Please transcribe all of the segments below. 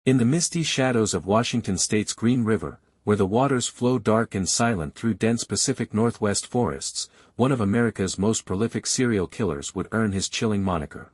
In the misty shadows of Washington state's Green River, where the waters flow dark and silent through dense Pacific Northwest forests, one of America's most prolific serial killers would earn his chilling moniker.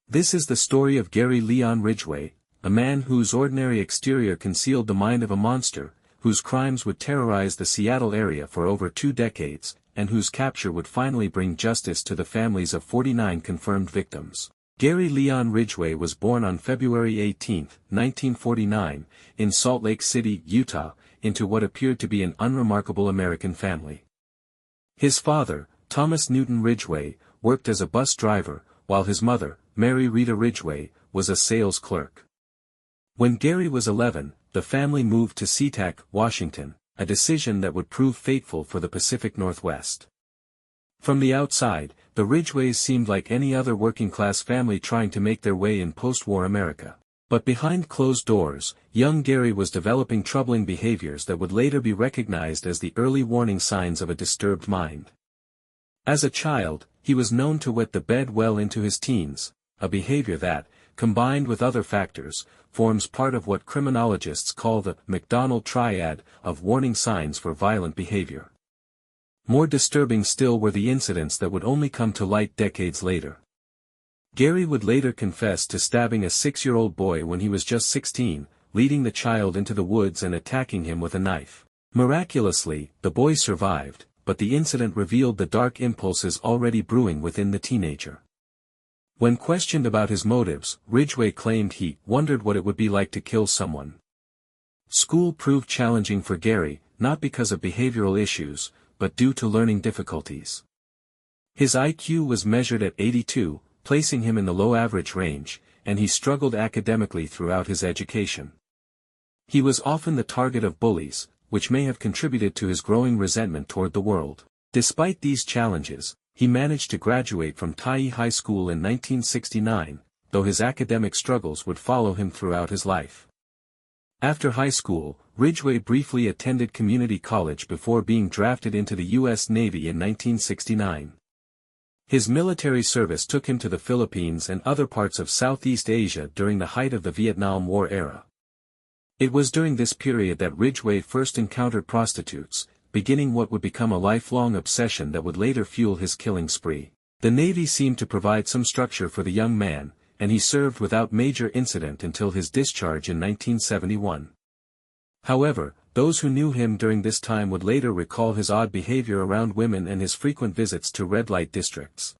This is the story of Gary Leon Ridgway, a man whose ordinary exterior concealed the mind of a monster, whose crimes would terrorize the Seattle area for over 2 decades, and whose capture would finally bring justice to the families of 49 confirmed victims. Gary Leon Ridgway was born on February 18, 1949, in Salt Lake City, Utah, into what appeared to be an unremarkable American family. His father, Thomas Newton Ridgway, worked as a bus driver, while his mother, Mary Rita Ridgway, was a sales clerk. When Gary was 11, the family moved to SeaTac, Washington, a decision that would prove fateful for the Pacific Northwest. From the outside, the Ridgways seemed like any other working-class family trying to make their way in post-war America. But behind closed doors, young Gary was developing troubling behaviors that would later be recognized as the early warning signs of a disturbed mind. As a child, he was known to wet the bed well into his teens, a behavior that, combined with other factors, forms part of what criminologists call the McDonald triad of warning signs for violent behavior. More disturbing still were the incidents that would only come to light decades later. Gary would later confess to stabbing a 6-year-old boy when he was just 16, leading the child into the woods and attacking him with a knife. Miraculously, the boy survived, but the incident revealed the dark impulses already brewing within the teenager. When questioned about his motives, Ridgway claimed he wondered what it would be like to kill someone. School proved challenging for Gary, not because of behavioral issues, but due to learning difficulties. His IQ was measured at 82, placing him in the low average range, and he struggled academically throughout his education. He was often the target of bullies, which may have contributed to his growing resentment toward the world. Despite these challenges, he managed to graduate from Tyee High School in 1969, though his academic struggles would follow him throughout his life. After high school, Ridgway briefly attended community college before being drafted into the U.S. Navy in 1969. His military service took him to the Philippines and other parts of Southeast Asia during the height of the Vietnam War era. It was during this period that Ridgway first encountered prostitutes, beginning what would become a lifelong obsession that would later fuel his killing spree. The Navy seemed to provide some structure for the young man, and he served without major incident until his discharge in 1971. However, those who knew him during this time would later recall his odd behavior around women and his frequent visits to red light districts.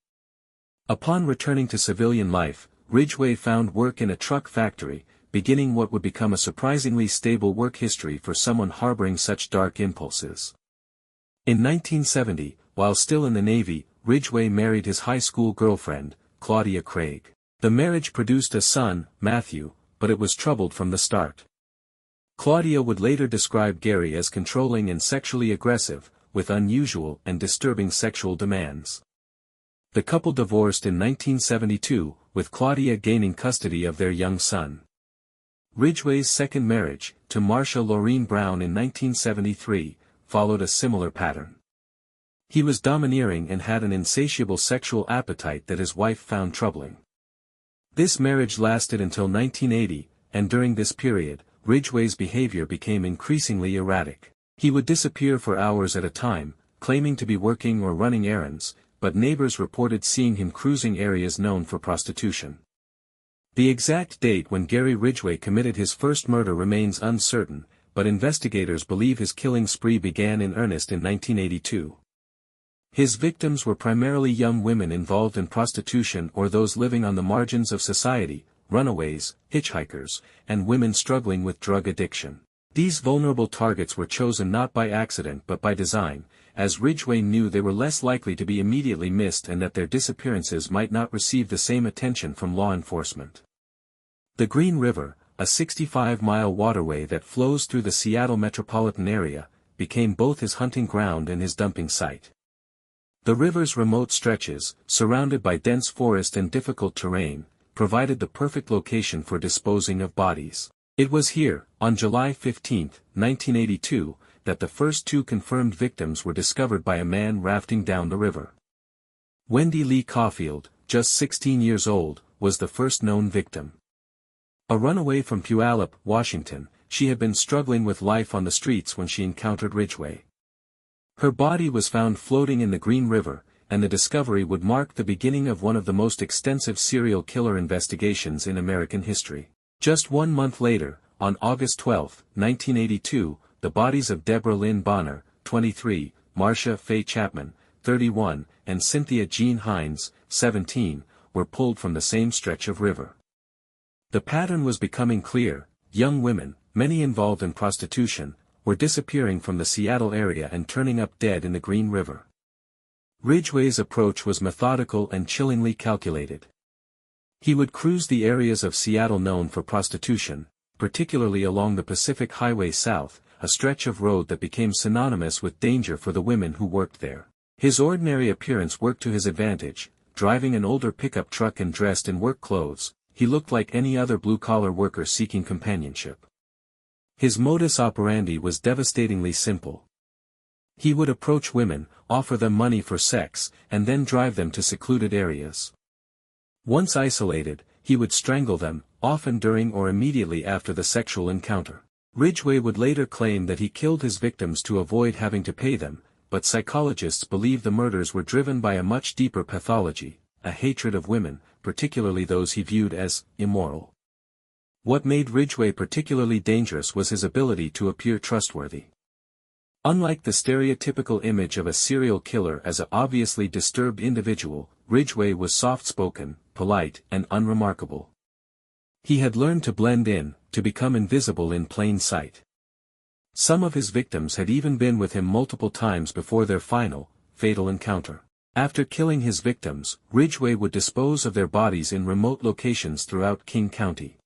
Upon returning to civilian life, Ridgway found work in a truck factory, beginning what would become a surprisingly stable work history for someone harboring such dark impulses. In 1970, while still in the Navy, Ridgway married his high school girlfriend, Claudia Craig. The marriage produced a son, Matthew, but it was troubled from the start. Claudia would later describe Gary as controlling and sexually aggressive, with unusual and disturbing sexual demands. The couple divorced in 1972, with Claudia gaining custody of their young son. Ridgway's second marriage, to Marcia Laureen Brown in 1973, followed a similar pattern. He was domineering and had an insatiable sexual appetite that his wife found troubling. This marriage lasted until 1980, and during this period, Ridgway's behavior became increasingly erratic. He would disappear for hours at a time, claiming to be working or running errands, but neighbors reported seeing him cruising areas known for prostitution. The exact date when Gary Ridgway committed his first murder remains uncertain, but investigators believe his killing spree began in earnest in 1982. His victims were primarily young women involved in prostitution or those living on the margins of society, runaways, hitchhikers, and women struggling with drug addiction. These vulnerable targets were chosen not by accident but by design, as Ridgway knew they were less likely to be immediately missed and that their disappearances might not receive the same attention from law enforcement. The Green River, a 65-mile waterway that flows through the Seattle metropolitan area, became both his hunting ground and his dumping site. The river's remote stretches, surrounded by dense forest and difficult terrain, provided the perfect location for disposing of bodies. It was here, on July 15, 1982, that the first 2 confirmed victims were discovered by a man rafting down the river. Wendy Lee Caulfield, just 16 years old, was the first known victim. A runaway from Puyallup, Washington, she had been struggling with life on the streets when she encountered Ridgway. Her body was found floating in the Green River, and the discovery would mark the beginning of one of the most extensive serial killer investigations in American history. Just 1 month later, on August 12, 1982, the bodies of Deborah Lynn Bonner, 23, Marcia Faye Chapman, 31, and Cynthia Jean Hines, 17, were pulled from the same stretch of river. The pattern was becoming clear: young women, many involved in prostitution, were disappearing from the Seattle area and turning up dead in the Green River. Ridgway's approach was methodical and chillingly calculated. He would cruise the areas of Seattle known for prostitution, particularly along the Pacific Highway South, a stretch of road that became synonymous with danger for the women who worked there. His ordinary appearance worked to his advantage. Driving an older pickup truck and dressed in work clothes, he looked like any other blue-collar worker seeking companionship. His modus operandi was devastatingly simple. He would approach women, offer them money for sex, and then drive them to secluded areas. Once isolated, he would strangle them, often during or immediately after the sexual encounter. Ridgway would later claim that he killed his victims to avoid having to pay them, but psychologists believe the murders were driven by a much deeper pathology, a hatred of women, particularly those he viewed as immoral. What made Ridgway particularly dangerous was his ability to appear trustworthy. Unlike the stereotypical image of a serial killer as an obviously disturbed individual, Ridgway was soft-spoken, polite, and unremarkable. He had learned to blend in, to become invisible in plain sight. Some of his victims had even been with him multiple times before their final, fatal encounter. After killing his victims, Ridgway would dispose of their bodies in remote locations throughout King County.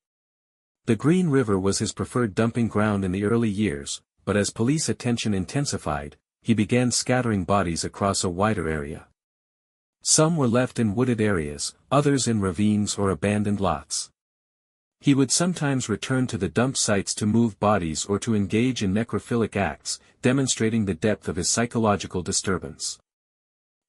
The Green River was his preferred dumping ground in the early years, but as police attention intensified, he began scattering bodies across a wider area. Some were left in wooded areas, others in ravines or abandoned lots. He would sometimes return to the dump sites to move bodies or to engage in necrophilic acts, demonstrating the depth of his psychological disturbance.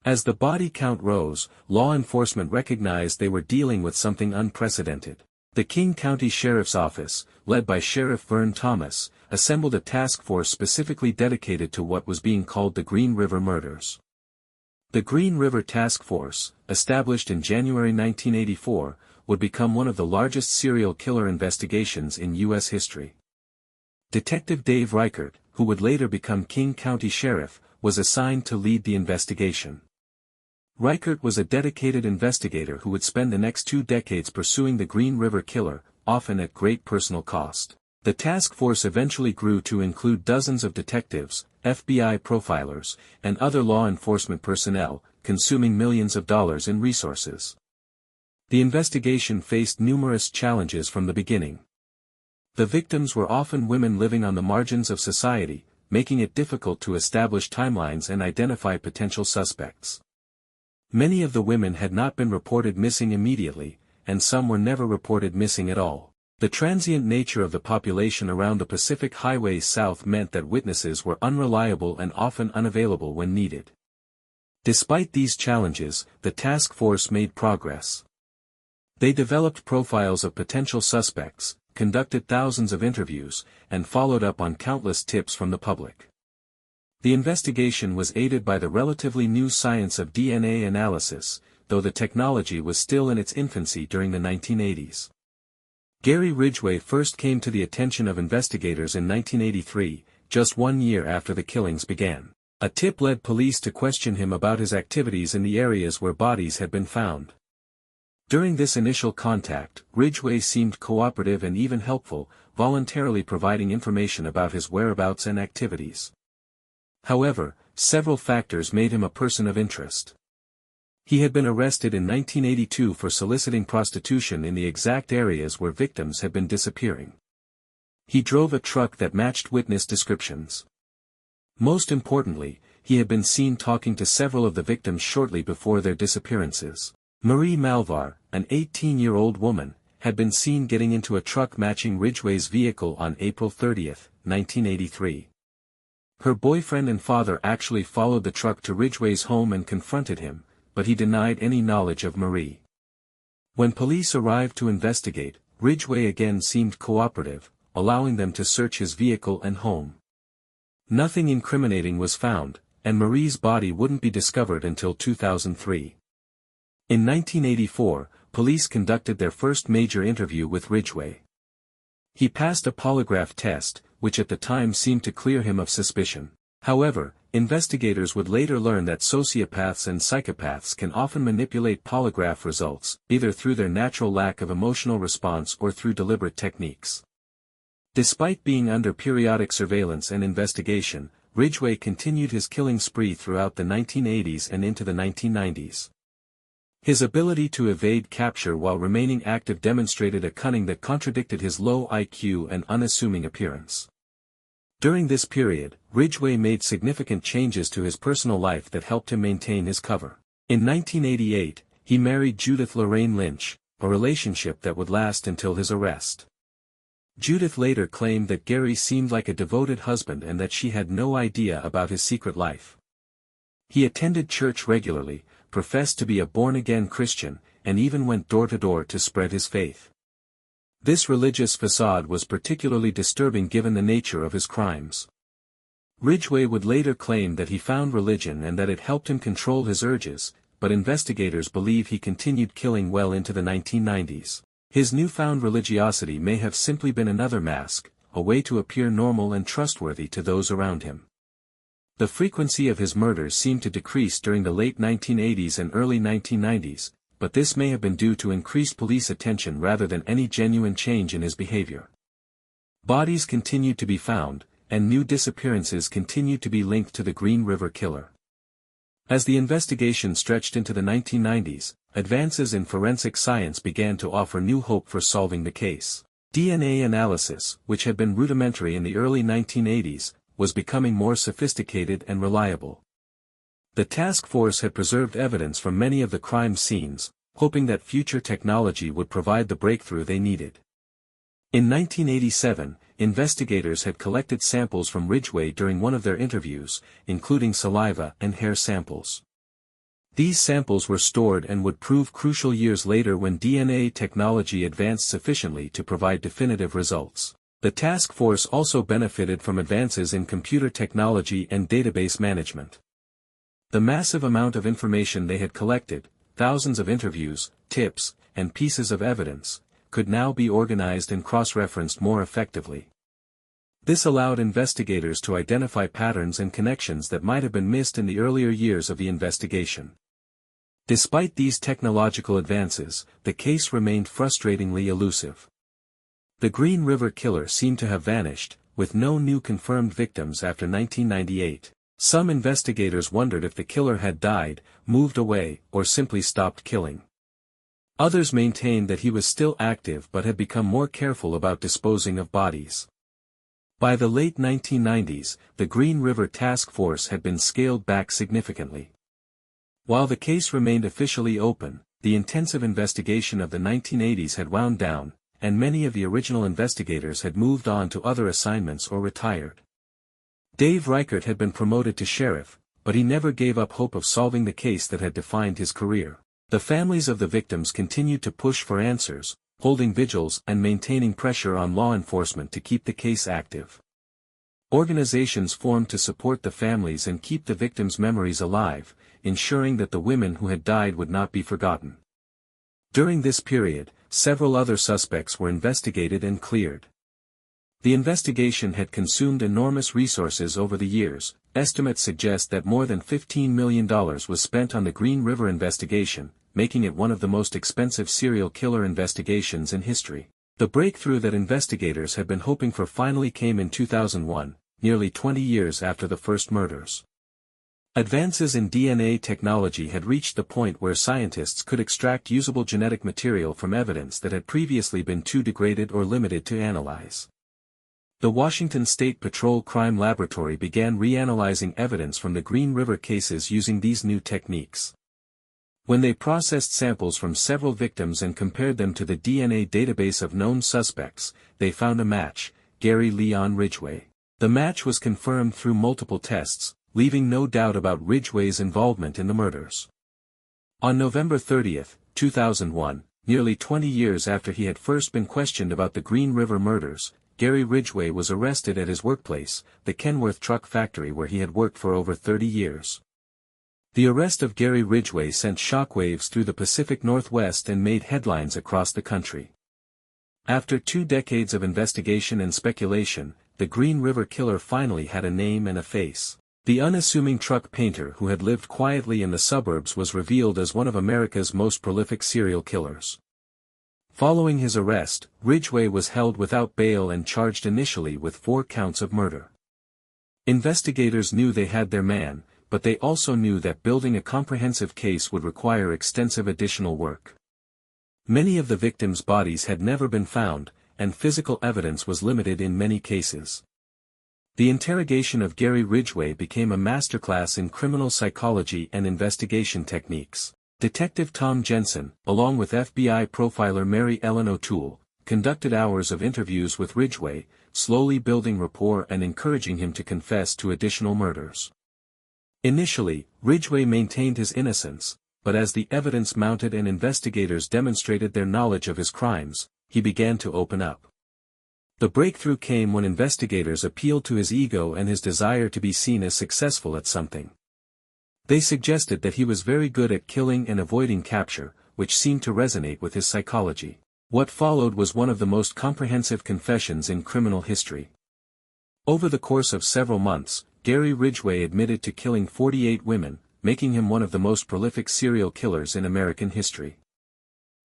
As the body count rose, law enforcement recognized they were dealing with something unprecedented. The King County Sheriff's Office, led by Sheriff Vern Thomas, assembled a task force specifically dedicated to what was being called the Green River Murders. The Green River Task Force, established in January 1984, would become one of the largest serial killer investigations in U.S. history. Detective Dave Reichert, who would later become King County Sheriff, was assigned to lead the investigation. Reichert was a dedicated investigator who would spend the next 2 decades pursuing the Green River Killer, often at great personal cost. The task force eventually grew to include dozens of detectives, FBI profilers, and other law enforcement personnel, consuming millions of dollars in resources. The investigation faced numerous challenges from the beginning. The victims were often women living on the margins of society, making it difficult to establish timelines and identify potential suspects. Many of the women had not been reported missing immediately, and some were never reported missing at all. The transient nature of the population around the Pacific Highway South meant that witnesses were unreliable and often unavailable when needed. Despite these challenges, the task force made progress. They developed profiles of potential suspects, conducted thousands of interviews, and followed up on countless tips from the public. The investigation was aided by the relatively new science of DNA analysis, though the technology was still in its infancy during the 1980s. Gary Ridgway first came to the attention of investigators in 1983, just 1 year after the killings began. A tip led police to question him about his activities in the areas where bodies had been found. During this initial contact, Ridgway seemed cooperative and even helpful, voluntarily providing information about his whereabouts and activities. However, several factors made him a person of interest. He had been arrested in 1982 for soliciting prostitution in the exact areas where victims had been disappearing. He drove a truck that matched witness descriptions. Most importantly, he had been seen talking to several of the victims shortly before their disappearances. Marie Malvar, an 18-year-old woman, had been seen getting into a truck matching Ridgway's vehicle on April 30, 1983. Her boyfriend and father actually followed the truck to Ridgway's home and confronted him, but he denied any knowledge of Marie. When police arrived to investigate, Ridgway again seemed cooperative, allowing them to search his vehicle and home. Nothing incriminating was found, and Marie's body wouldn't be discovered until 2003. In 1984, police conducted their first major interview with Ridgway. He passed a polygraph test, which at the time seemed to clear him of suspicion. However, investigators would later learn that sociopaths and psychopaths can often manipulate polygraph results, either through their natural lack of emotional response or through deliberate techniques. Despite being under periodic surveillance and investigation, Ridgway continued his killing spree throughout the 1980s and into the 1990s. His ability to evade capture while remaining active demonstrated a cunning that contradicted his low IQ and unassuming appearance. During this period, Ridgway made significant changes to his personal life that helped him maintain his cover. In 1988, he married Judith Lorraine Lynch, a relationship that would last until his arrest. Judith later claimed that Gary seemed like a devoted husband and that she had no idea about his secret life. He attended church regularly, professed to be a born-again Christian, and even went door-to-door to spread his faith. This religious facade was particularly disturbing given the nature of his crimes. Ridgway would later claim that he found religion and that it helped him control his urges, but investigators believe he continued killing well into the 1990s. His newfound religiosity may have simply been another mask, a way to appear normal and trustworthy to those around him. The frequency of his murders seemed to decrease during the late 1980s and early 1990s, but this may have been due to increased police attention rather than any genuine change in his behavior. Bodies continued to be found, and new disappearances continued to be linked to the Green River Killer. As the investigation stretched into the 1990s, advances in forensic science began to offer new hope for solving the case. DNA analysis, which had been rudimentary in the early 1980s, was becoming more sophisticated and reliable. The task force had preserved evidence from many of the crime scenes, hoping that future technology would provide the breakthrough they needed. In 1987, investigators had collected samples from Ridgway during one of their interviews, including saliva and hair samples. These samples were stored and would prove crucial years later when DNA technology advanced sufficiently to provide definitive results. The task force also benefited from advances in computer technology and database management. The massive amount of information they had collected, thousands of interviews, tips, and pieces of evidence, could now be organized and cross-referenced more effectively. This allowed investigators to identify patterns and connections that might have been missed in the earlier years of the investigation. Despite these technological advances, the case remained frustratingly elusive. The Green River Killer seemed to have vanished, with no new confirmed victims after 1998. Some investigators wondered if the killer had died, moved away, or simply stopped killing. Others maintained that he was still active but had become more careful about disposing of bodies. By the late 1990s, the Green River Task Force had been scaled back significantly. While the case remained officially open, the intensive investigation of the 1980s had wound down, and many of the original investigators had moved on to other assignments or retired. Dave Reichert had been promoted to sheriff, but he never gave up hope of solving the case that had defined his career. The families of the victims continued to push for answers, holding vigils and maintaining pressure on law enforcement to keep the case active. Organizations formed to support the families and keep the victims' memories alive, ensuring that the women who had died would not be forgotten. During this period, several other suspects were investigated and cleared. The investigation had consumed enormous resources over the years. Estimates suggest that more than $15 million was spent on the Green River investigation, making it one of the most expensive serial killer investigations in history. The breakthrough that investigators had been hoping for finally came in 2001, nearly 20 years after the first murders. Advances in DNA technology had reached the point where scientists could extract usable genetic material from evidence that had previously been too degraded or limited to analyze. The Washington State Patrol Crime Laboratory began reanalyzing evidence from the Green River cases using these new techniques. When they processed samples from several victims and compared them to the DNA database of known suspects, they found a match: Gary Leon Ridgway. The match was confirmed through multiple tests, leaving no doubt about Ridgway's involvement in the murders. On November 30, 2001, nearly 20 years after he had first been questioned about the Green River murders, Gary Ridgway was arrested at his workplace, the Kenworth truck factory where he had worked for over 30 years. The arrest of Gary Ridgway sent shockwaves through the Pacific Northwest and made headlines across the country. After 2 decades of investigation and speculation, the Green River Killer finally had a name and a face. The unassuming truck painter who had lived quietly in the suburbs was revealed as one of America's most prolific serial killers. Following his arrest, Ridgway was held without bail and charged initially with 4 counts of murder. Investigators knew they had their man, but they also knew that building a comprehensive case would require extensive additional work. Many of the victims' bodies had never been found, and physical evidence was limited in many cases. The interrogation of Gary Ridgway became a masterclass in criminal psychology and investigation techniques. Detective Tom Jensen, along with FBI profiler Mary Ellen O'Toole, conducted hours of interviews with Ridgway, slowly building rapport and encouraging him to confess to additional murders. Initially, Ridgway maintained his innocence, but as the evidence mounted and investigators demonstrated their knowledge of his crimes, he began to open up. The breakthrough came when investigators appealed to his ego and his desire to be seen as successful at something. They suggested that he was very good at killing and avoiding capture, which seemed to resonate with his psychology. What followed was one of the most comprehensive confessions in criminal history. Over the course of several months, Gary Ridgway admitted to killing 48 women, making him one of the most prolific serial killers in American history.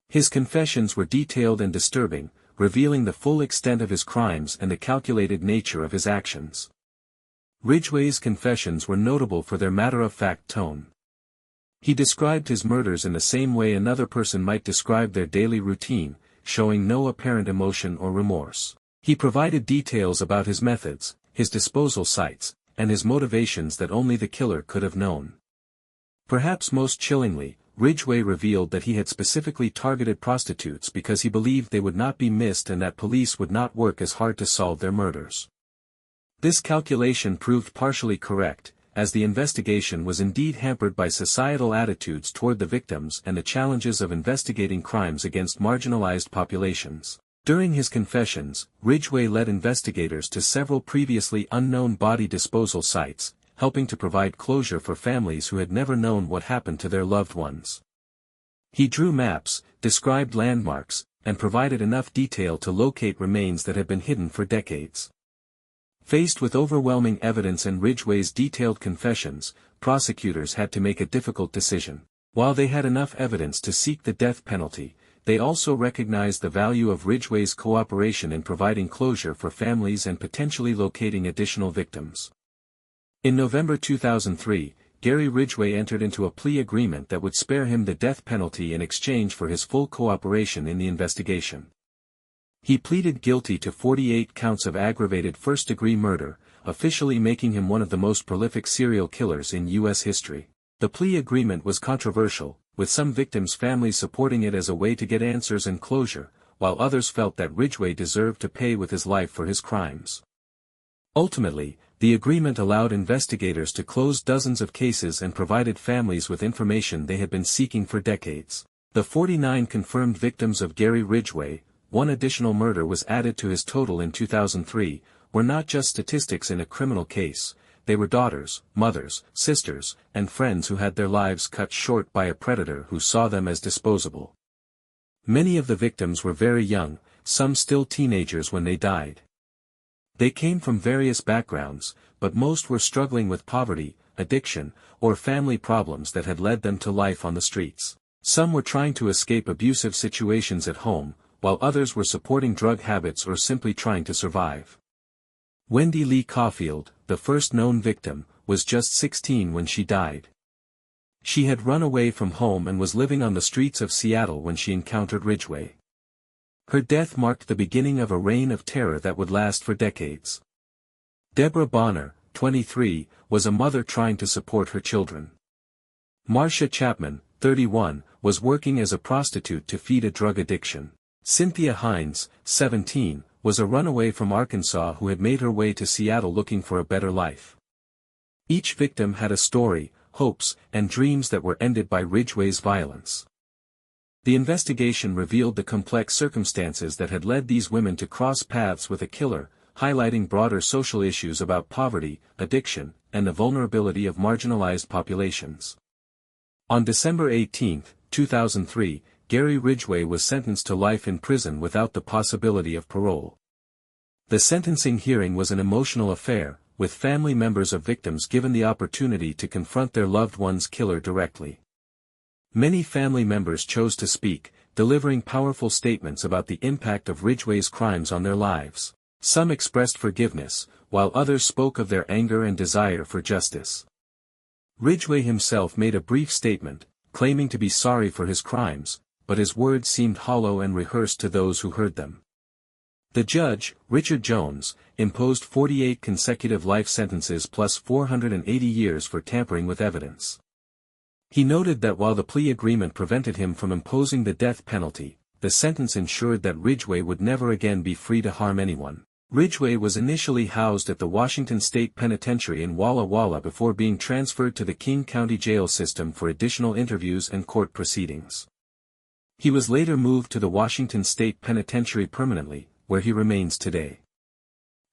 His confessions were detailed and disturbing, revealing the full extent of his crimes and the calculated nature of his actions. Ridgway's confessions were notable for their matter-of-fact tone. He described his murders in the same way another person might describe their daily routine, showing no apparent emotion or remorse. He provided details about his methods, his disposal sites, and his motivations that only the killer could have known. Perhaps most chillingly, Ridgway revealed that he had specifically targeted prostitutes because he believed they would not be missed and that police would not work as hard to solve their murders. This calculation proved partially correct, as the investigation was indeed hampered by societal attitudes toward the victims and the challenges of investigating crimes against marginalized populations. During his confessions, Ridgway led investigators to several previously unknown body disposal sites, helping to provide closure for families who had never known what happened to their loved ones. He drew maps, described landmarks, and provided enough detail to locate remains that had been hidden for decades. Faced with overwhelming evidence and Ridgway's detailed confessions, prosecutors had to make a difficult decision. While they had enough evidence to seek the death penalty, they also recognized the value of Ridgway's cooperation in providing closure for families and potentially locating additional victims. In November 2003, Gary Ridgway entered into a plea agreement that would spare him the death penalty in exchange for his full cooperation in the investigation. He pleaded guilty to 48 counts of aggravated first-degree murder, officially making him one of the most prolific serial killers in U.S. history. The plea agreement was controversial, with some victims' families supporting it as a way to get answers and closure, while others felt that Ridgway deserved to pay with his life for his crimes. Ultimately, the agreement allowed investigators to close dozens of cases and provided families with information they had been seeking for decades. The 49 confirmed victims of Gary Ridgway, one additional murder was added to his total in 2003, were not just statistics in a criminal case. They were daughters, mothers, sisters, and friends who had their lives cut short by a predator who saw them as disposable. Many of the victims were very young, some still teenagers when they died. They came from various backgrounds, but most were struggling with poverty, addiction, or family problems that had led them to life on the streets. Some were trying to escape abusive situations at home, while others were supporting drug habits or simply trying to survive. Wendy Lee Caulfield, the first known victim, was just 16 when she died. She had run away from home and was living on the streets of Seattle when she encountered Ridgway. Her death marked the beginning of a reign of terror that would last for decades. Deborah Bonner, 23, was a mother trying to support her children. Marcia Chapman, 31, was working as a prostitute to feed a drug addiction. Cynthia Hines, 17, was a runaway from Arkansas who had made her way to Seattle looking for a better life. Each victim had a story, hopes, and dreams that were ended by Ridgway's violence. The investigation revealed the complex circumstances that had led these women to cross paths with a killer, highlighting broader social issues about poverty, addiction, and the vulnerability of marginalized populations. On December 18, 2003, Gary Ridgway was sentenced to life in prison without the possibility of parole. The sentencing hearing was an emotional affair, with family members of victims given the opportunity to confront their loved one's killer directly. Many family members chose to speak, delivering powerful statements about the impact of Ridgway's crimes on their lives. Some expressed forgiveness, while others spoke of their anger and desire for justice. Ridgway himself made a brief statement, claiming to be sorry for his crimes, but his words seemed hollow and rehearsed to those who heard them. The judge, Richard Jones, imposed 48 consecutive life sentences plus 480 years for tampering with evidence. He noted that while the plea agreement prevented him from imposing the death penalty, the sentence ensured that Ridgway would never again be free to harm anyone. Ridgway was initially housed at the Washington State Penitentiary in Walla Walla before being transferred to the King County Jail System for additional interviews and court proceedings. He was later moved to the Washington State Penitentiary permanently, where he remains today.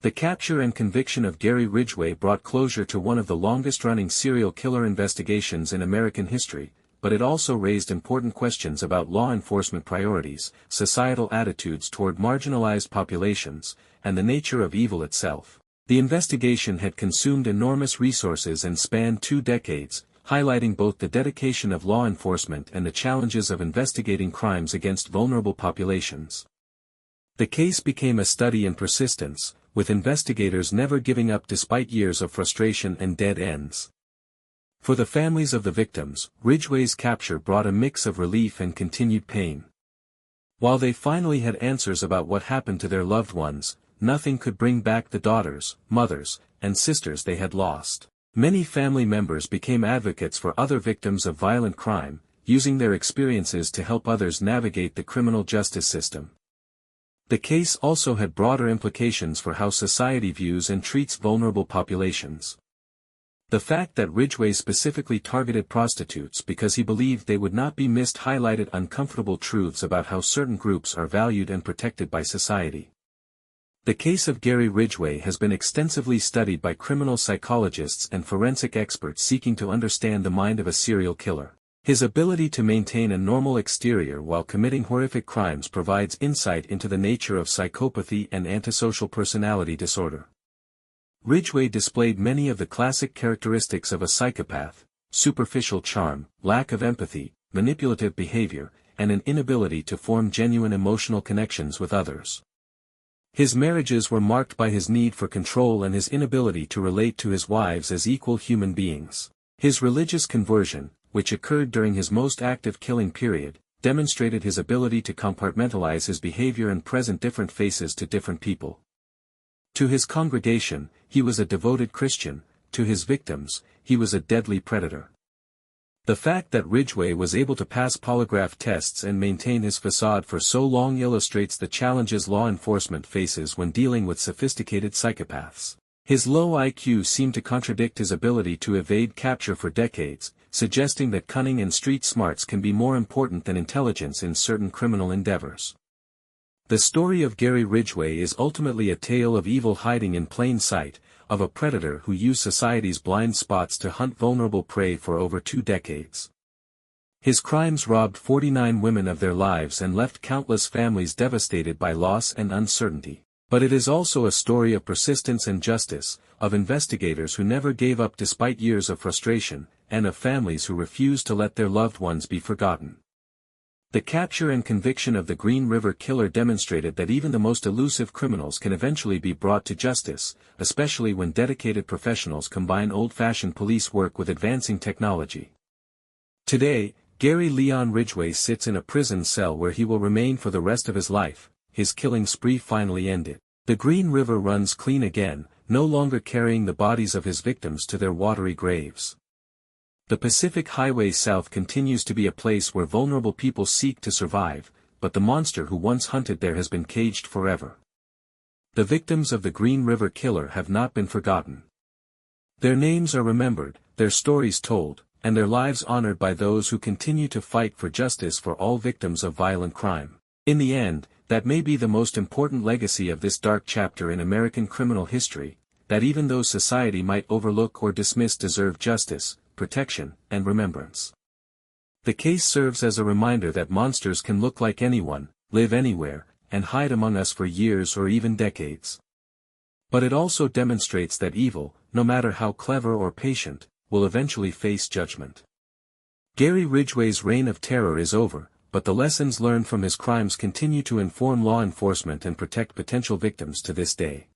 The capture and conviction of Gary Ridgway brought closure to one of the longest-running serial killer investigations in American history, but it also raised important questions about law enforcement priorities, societal attitudes toward marginalized populations, and the nature of evil itself. The investigation had consumed enormous resources and spanned 2 decades, highlighting both the dedication of law enforcement and the challenges of investigating crimes against vulnerable populations. The case became a study in persistence, with investigators never giving up despite years of frustration and dead ends. For the families of the victims, Ridgway's capture brought a mix of relief and continued pain. While they finally had answers about what happened to their loved ones, nothing could bring back the daughters, mothers, and sisters they had lost. Many family members became advocates for other victims of violent crime, using their experiences to help others navigate the criminal justice system. The case also had broader implications for how society views and treats vulnerable populations. The fact that Ridgway specifically targeted prostitutes because he believed they would not be missed highlighted uncomfortable truths about how certain groups are valued and protected by society. The case of Gary Ridgway has been extensively studied by criminal psychologists and forensic experts seeking to understand the mind of a serial killer. His ability to maintain a normal exterior while committing horrific crimes provides insight into the nature of psychopathy and antisocial personality disorder. Ridgway displayed many of the classic characteristics of a psychopath: superficial charm, lack of empathy, manipulative behavior, and an inability to form genuine emotional connections with others. His marriages were marked by his need for control and his inability to relate to his wives as equal human beings. His religious conversion, which occurred during his most active killing period, demonstrated his ability to compartmentalize his behavior and present different faces to different people. To his congregation, he was a devoted Christian; to his victims, he was a deadly predator. The fact that Ridgway was able to pass polygraph tests and maintain his facade for so long illustrates the challenges law enforcement faces when dealing with sophisticated psychopaths. His low IQ seemed to contradict his ability to evade capture for decades, suggesting that cunning and street smarts can be more important than intelligence in certain criminal endeavors. The story of Gary Ridgway is ultimately a tale of evil hiding in plain sight, of a predator who used society's blind spots to hunt vulnerable prey for over 2 decades. His crimes robbed 49 women of their lives and left countless families devastated by loss and uncertainty. But it is also a story of persistence and justice, of investigators who never gave up despite years of frustration, and of families who refused to let their loved ones be forgotten. The capture and conviction of the Green River Killer demonstrated that even the most elusive criminals can eventually be brought to justice, especially when dedicated professionals combine old-fashioned police work with advancing technology. Today, Gary Leon Ridgway sits in a prison cell where he will remain for the rest of his life. His killing spree finally ended. The Green River runs clean again, no longer carrying the bodies of his victims to their watery graves. The Pacific Highway South continues to be a place where vulnerable people seek to survive, but the monster who once hunted there has been caged forever. The victims of the Green River Killer have not been forgotten. Their names are remembered, their stories told, and their lives honored by those who continue to fight for justice for all victims of violent crime. In the end, that may be the most important legacy of this dark chapter in American criminal history, that even those society might overlook or dismiss deserve justice, protection, and remembrance. The case serves as a reminder that monsters can look like anyone, live anywhere, and hide among us for years or even decades. But it also demonstrates that evil, no matter how clever or patient, will eventually face judgment. Gary Ridgway's reign of terror is over, but the lessons learned from his crimes continue to inform law enforcement and protect potential victims to this day.